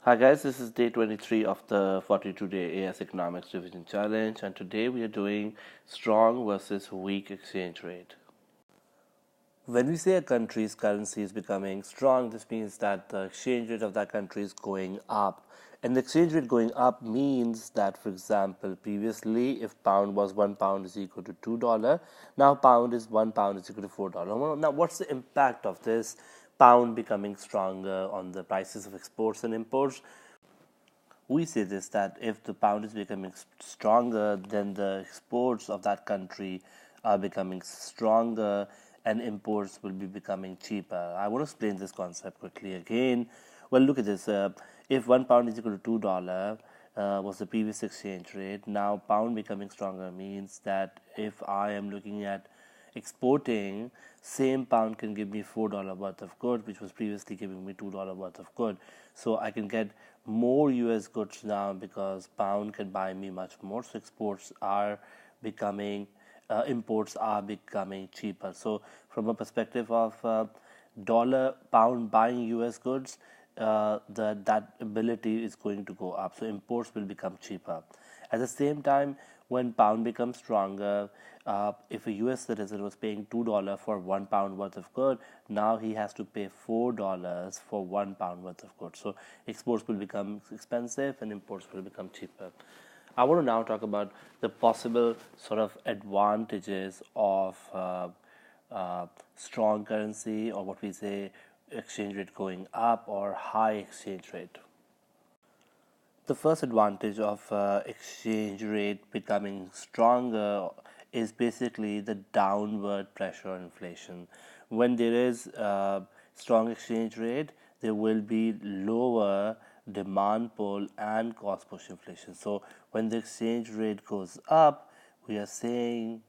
Hi guys, this is day 23 of the 42-day AS Economics Revision Challenge, and today we are doing strong versus weak exchange rate. When we say a country's currency is becoming strong, this means that the exchange rate of that country is going up. And the exchange rate going up means that, for example, previously if pound was £1 is equal to $2, now pound is £1 is equal to $4. Well, now what's the impact of this pound becoming stronger on the prices of exports and imports? We say this, that if the pound is becoming stronger, then the exports of that country are becoming stronger and imports will be becoming cheaper. I want to explain this concept quickly again. Well, look at this. If £1 is equal to $2 was the previous exchange rate, now pound becoming stronger means that if I am looking at exporting, same pound can give me $4 worth of good, which was previously giving me $2 worth of good. So I can get more US goods now because pound can buy me much more. So exports are becoming imports are becoming cheaper. So from a perspective of dollar pound buying US goods, that ability is going to go up. So imports will become cheaper. At the same time, when pound becomes stronger, if a US citizen was paying $2 for £1 worth of good, now he has to pay $4 for £1 worth of good. So exports will become expensive and imports will become cheaper. I want to now talk about the possible sort of advantages of strong currency, or what we say exchange rate going up or high exchange rate. The first advantage of exchange rate becoming stronger is basically the downward pressure on inflation. When there is strong exchange rate, there will be lower demand pull and cost push inflation. So when the exchange rate goes up, we are saying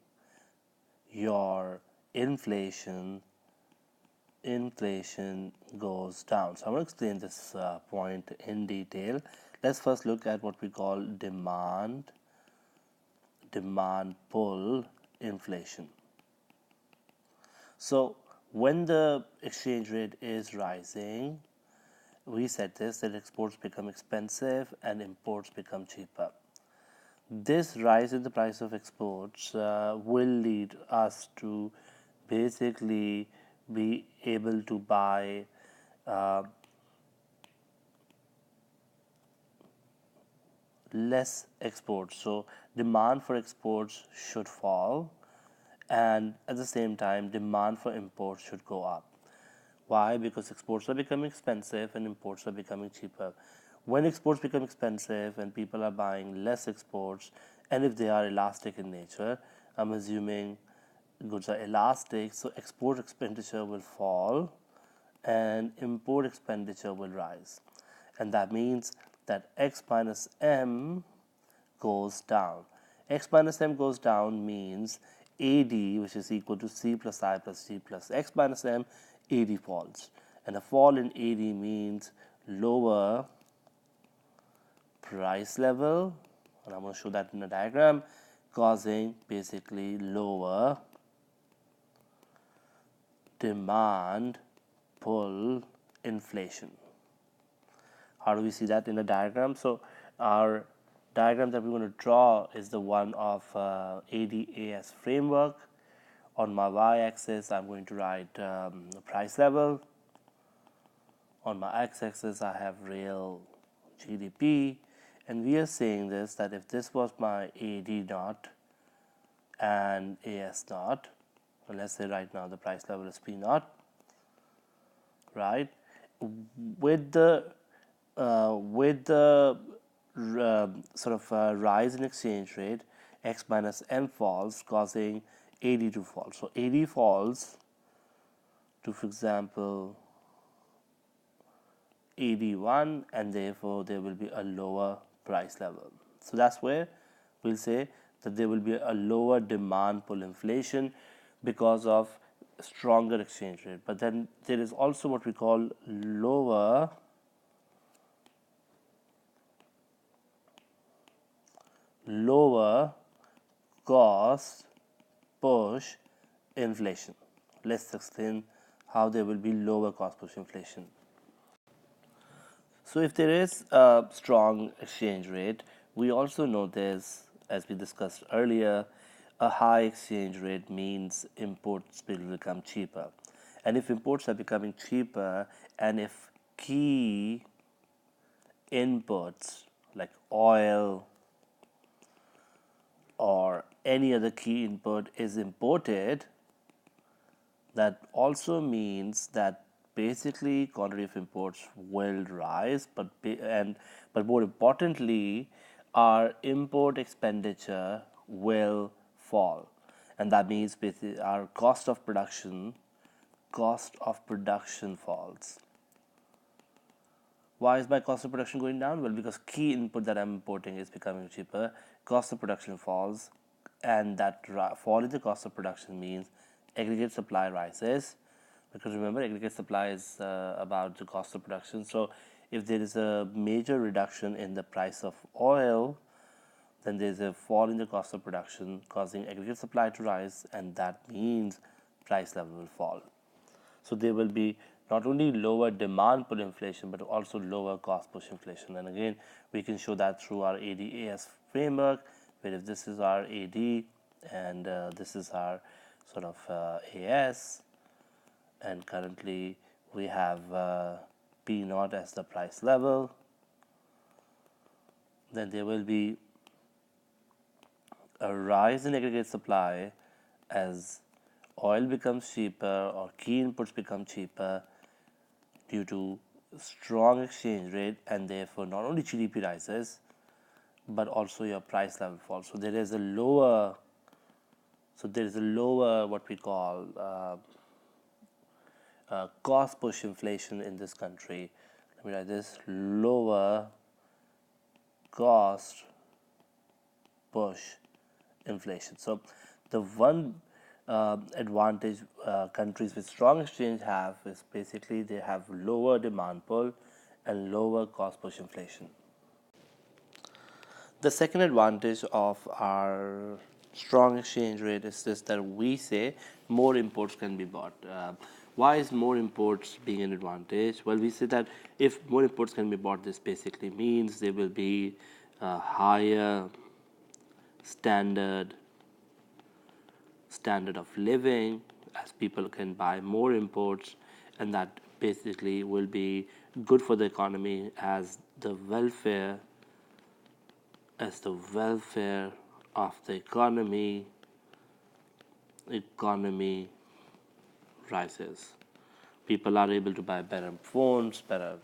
your inflation goes down. So I'm going to explain this point in detail. Let's first look at what we call demand pull inflation. So when the exchange rate is rising, we said this, that exports become expensive and imports become cheaper. This rise in the price of exports will lead us to basically be able to buy less exports. So demand for exports should fall, and at the same time demand for imports should go up. Why? Because exports are becoming expensive and imports are becoming cheaper. When exports become expensive and people are buying less exports, and if they are elastic in nature, I'm assuming goods are elastic, so export expenditure will fall and import expenditure will rise. And that means that X minus M goes down. X minus M goes down means AD, which is equal to C plus I plus C plus X minus M, AD falls. And a fall in AD means lower price level, and I'm going to show that in a diagram, causing basically lower demand pull inflation. How do we see that in a diagram? So our diagram that we're going to draw is the one of ADAS framework. On my y-axis, I'm going to write the price level. On my x-axis, I have real GDP. And we are saying this, that if this was my AD naught and AS naught, well, let's say right now the price level is P naught, right? With the sort of rise in exchange rate, X minus M falls, causing AD to fall. So AD falls to, for example, AD1, and therefore there will be a lower price level. So that's where we'll say that there will be a lower demand pull inflation because of stronger exchange rate. But then there is also what we call lower cost push inflation. Let's explain how there will be lower cost push inflation. So if there is a strong exchange rate, we also know there's, as we discussed earlier, a high exchange rate means imports will become cheaper. And if imports are becoming cheaper, and if key inputs like oil or any other key input is imported, that also means that basically quantity of imports will rise, but more importantly, our import expenditure will fall, and that means basically our cost of production falls. Why is my cost of production going down? Well, because key input that I'm importing is becoming cheaper, cost of production falls, and that fall in the cost of production means aggregate supply rises. Because remember, aggregate supply is about the cost of production. So if there is a major reduction in the price of oil, then there is a fall in the cost of production, causing aggregate supply to rise, and that means price level will fall. So there will be not only lower demand pull inflation, but also lower cost push inflation. And again, we can show that through our ADAS framework, where if this is our AD and this is our sort of AS, and currently we have P naught as the price level, then there will be a rise in aggregate supply as oil becomes cheaper or key inputs become cheaper due to strong exchange rate, and therefore not only GDP rises but also your price level falls. So there is a lower what we call cost push inflation in this country. Let me write this: lower cost push inflation. So the one advantage countries with strong exchange have is basically they have lower demand pull and lower cost push inflation. The second advantage of our strong exchange rate is this, that we say more imports can be bought. Why is more imports being an advantage? Well, we say that if more imports can be bought, this basically means there will be a higher standard of living as people can buy more imports, and that basically will be good for the economy as the welfare of the economy rises. People are able to buy better phones, better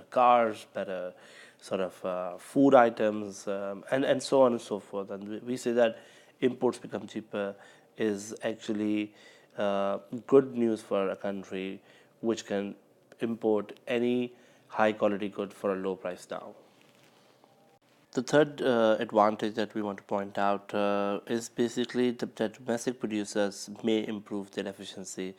cars, better sort of food items, and so on and so forth. And we say that imports become cheaper is actually good news for a country which can import any high quality good for a low price now. The third advantage that we want to point out is basically that domestic producers may improve their efficiency.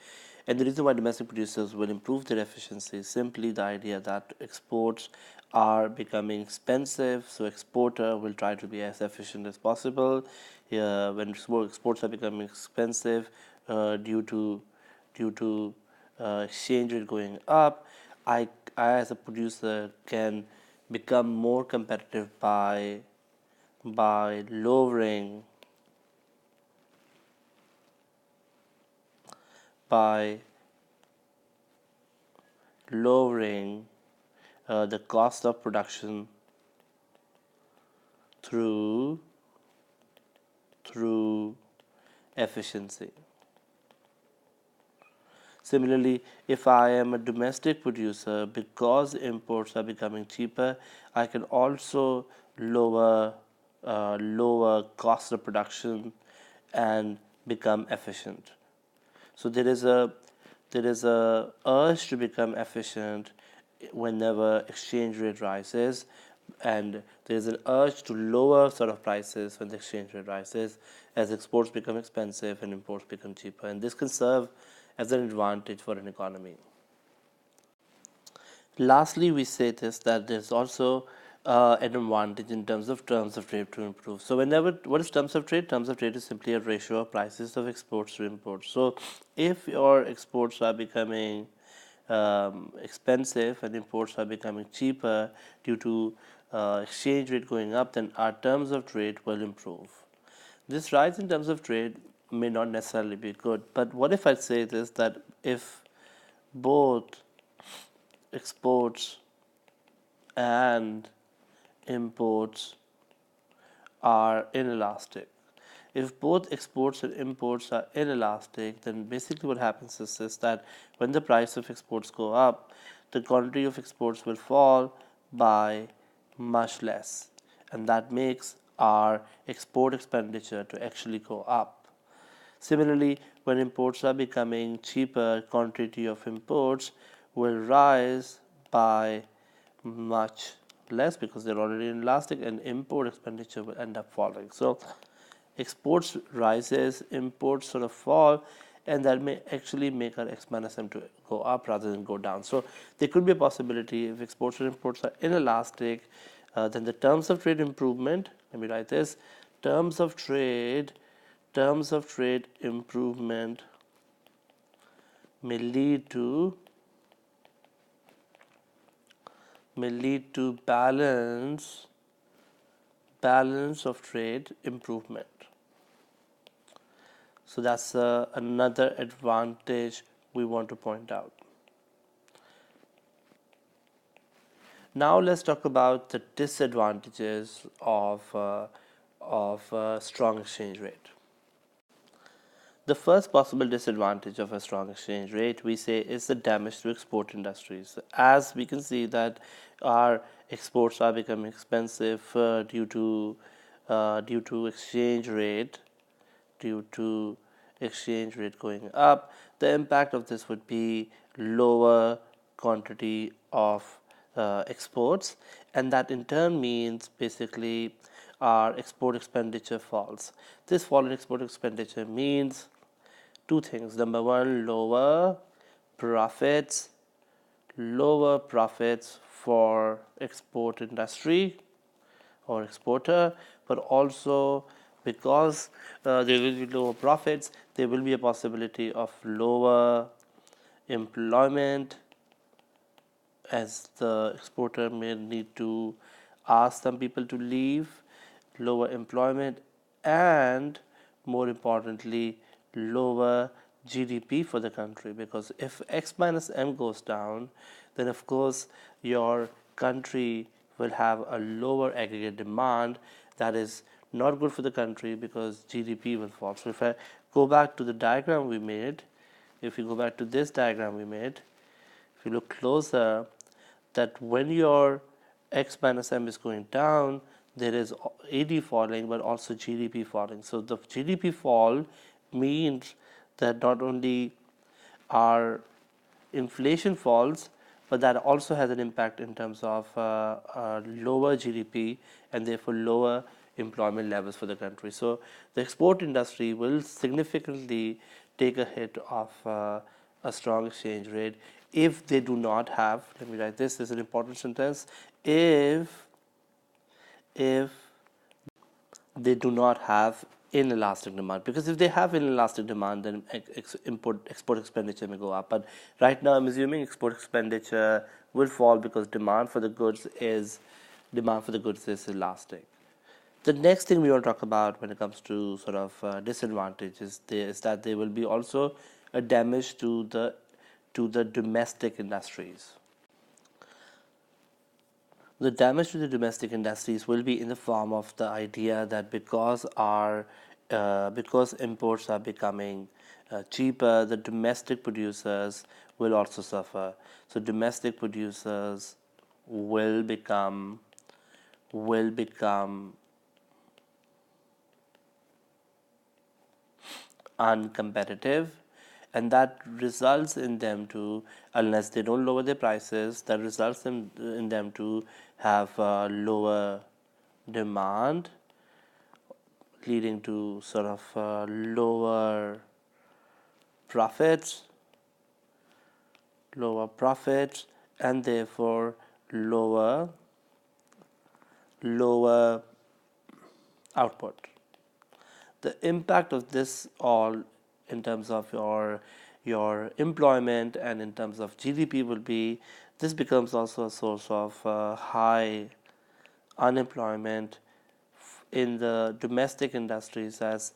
And the reason why domestic producers will improve their efficiency is simply the idea that exports are becoming expensive, so exporter will try to be as efficient as possible. When exports are becoming expensive due to exchange rate going up, I as a producer can become more competitive by lowering the cost of production through efficiency. Similarly, if I am a domestic producer, because imports are becoming cheaper, I can also lower cost of production and become efficient. So there is a urge to become efficient whenever exchange rate rises, and there is an urge to lower sort of prices when the exchange rate rises, as exports become expensive and imports become cheaper, and this can serve as an advantage for an economy. Lastly, we say this, that there's also an advantage in terms of trade to improve. So what is terms of trade? Terms of trade is simply a ratio of prices of exports to imports. So if your exports are becoming expensive and imports are becoming cheaper due to exchange rate going up, then our terms of trade will improve. This rise in terms of trade may not necessarily be good, but what if I say this, that if both exports and imports are inelastic? If both exports and imports are inelastic, then basically what happens is that when the price of exports go up, the quantity of exports will fall by much less, and that makes our export expenditure to actually go up. Similarly, when imports are becoming cheaper, quantity of imports will rise by much less because they're already inelastic, and import expenditure will end up falling. So exports rises, imports sort of fall, and that may actually make our X minus M to go up rather than go down. So there could be a possibility if exports and imports are inelastic, then the terms of trade improvement, let me write this, terms of trade improvement may lead to balance of trade improvement. So that's another advantage we want to point out. Now let's talk about the disadvantages of strong exchange rate. The first possible disadvantage of a strong exchange rate, we say, is the damage to export industries. As we can see that our exports are becoming expensive due to exchange rate going up, the impact of this would be lower quantity of exports, and that in turn means basically our export expenditure falls. This fall in export expenditure means two things. Number one, lower profits for export industry or exporter, but also because there will be lower profits, there will be a possibility of lower employment, as the exporter may need to ask some people to leave, lower employment, and more importantly, lower GDP for the country. Because if X minus M goes down, then of course your country will have a lower aggregate demand. That is not good for the country because GDP will fall. So if I go back to the diagram we made, if you go back to this diagram we made, if you look closer, that when your X minus M is going down, there is AD falling but also GDP falling. So the GDP fall means that not only our inflation falls, but that also has an impact in terms of lower GDP and therefore lower employment levels for the country. So the export industry will significantly take a hit of a strong exchange rate if they do not have, let me write this is an important sentence, if they do not have inelastic demand. Because if they have inelastic demand, then export expenditure may go up. But right now I'm assuming export expenditure will fall because demand for the goods is elastic. The next thing we want to talk about when it comes to sort of disadvantages is that there will be also a damage to the domestic industries. The damage to the domestic industries will be in the form of the idea that because imports are becoming cheaper, the domestic producers will also suffer. So domestic producers will become uncompetitive, and that results in them to, unless they don't lower their prices, that results in them to have lower demand, leading to sort of lower profits, and therefore lower output. The impact of this all in terms of your your employment and in terms of GDP will be. This becomes also a source of high unemployment in the domestic industries, as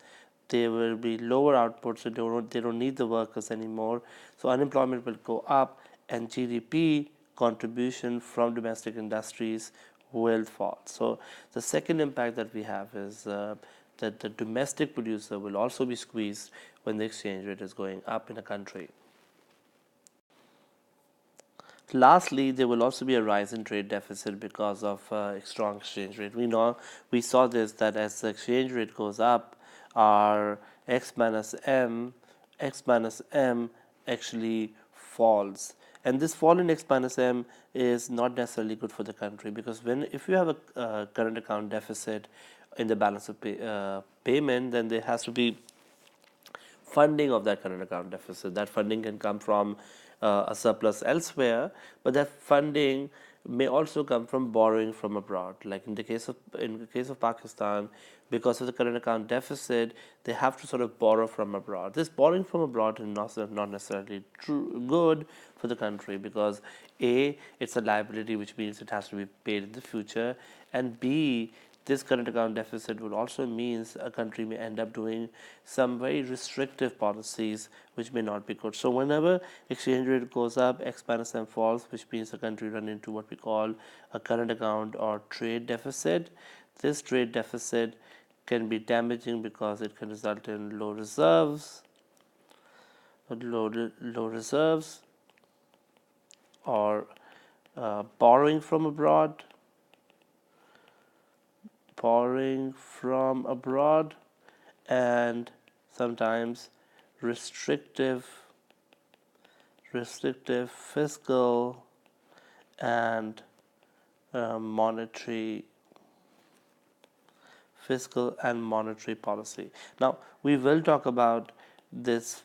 there will be lower output, so they don't need the workers anymore. So unemployment will go up, and GDP contribution from domestic industries will fall. So the second impact that we have is that the domestic producer will also be squeezed when the exchange rate is going up in a country. Lastly, there will also be a rise in trade deficit because of strong exchange rate. We saw this, that as the exchange rate goes up, our x minus m actually falls, and this fall in x minus m is not necessarily good for the country, because if you have a current account deficit in the balance of payment, then there has to be funding of that current account deficit. That funding can come from a surplus elsewhere, but that funding may also come from borrowing from abroad. Like in the case of Pakistan, because of the current account deficit, they have to sort of borrow from abroad. This borrowing from abroad is not necessarily good for the country, because A, it's a liability, which means it has to be paid in the future, and B, this current account deficit would also means a country may end up doing some very restrictive policies which may not be good. So whenever exchange rate goes up, x minus m falls, which means the country run into what we call a current account or trade deficit. This trade deficit can be damaging because it can result in low reserves or borrowing from abroad and sometimes restrictive fiscal and monetary policy. Now we will talk about this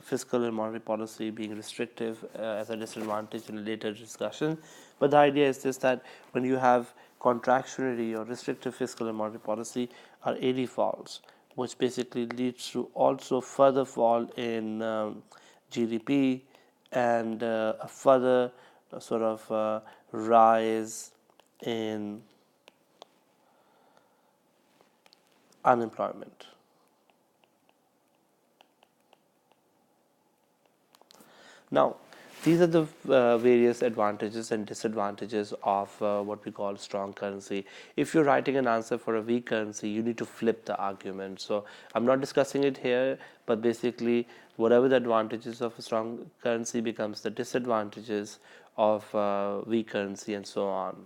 fiscal and monetary policy being restrictive as a disadvantage in a later discussion, but the idea is this, that when you have contractionary or restrictive fiscal and monetary policy, our AD falls, which basically leads to also further fall in GDP and a further sort of rise in unemployment. Now, these are the various advantages and disadvantages of what we call strong currency. If you're writing an answer for a weak currency, you need to flip the argument. So I'm not discussing it here, but basically whatever the advantages of a strong currency becomes the disadvantages of weak currency, and so on.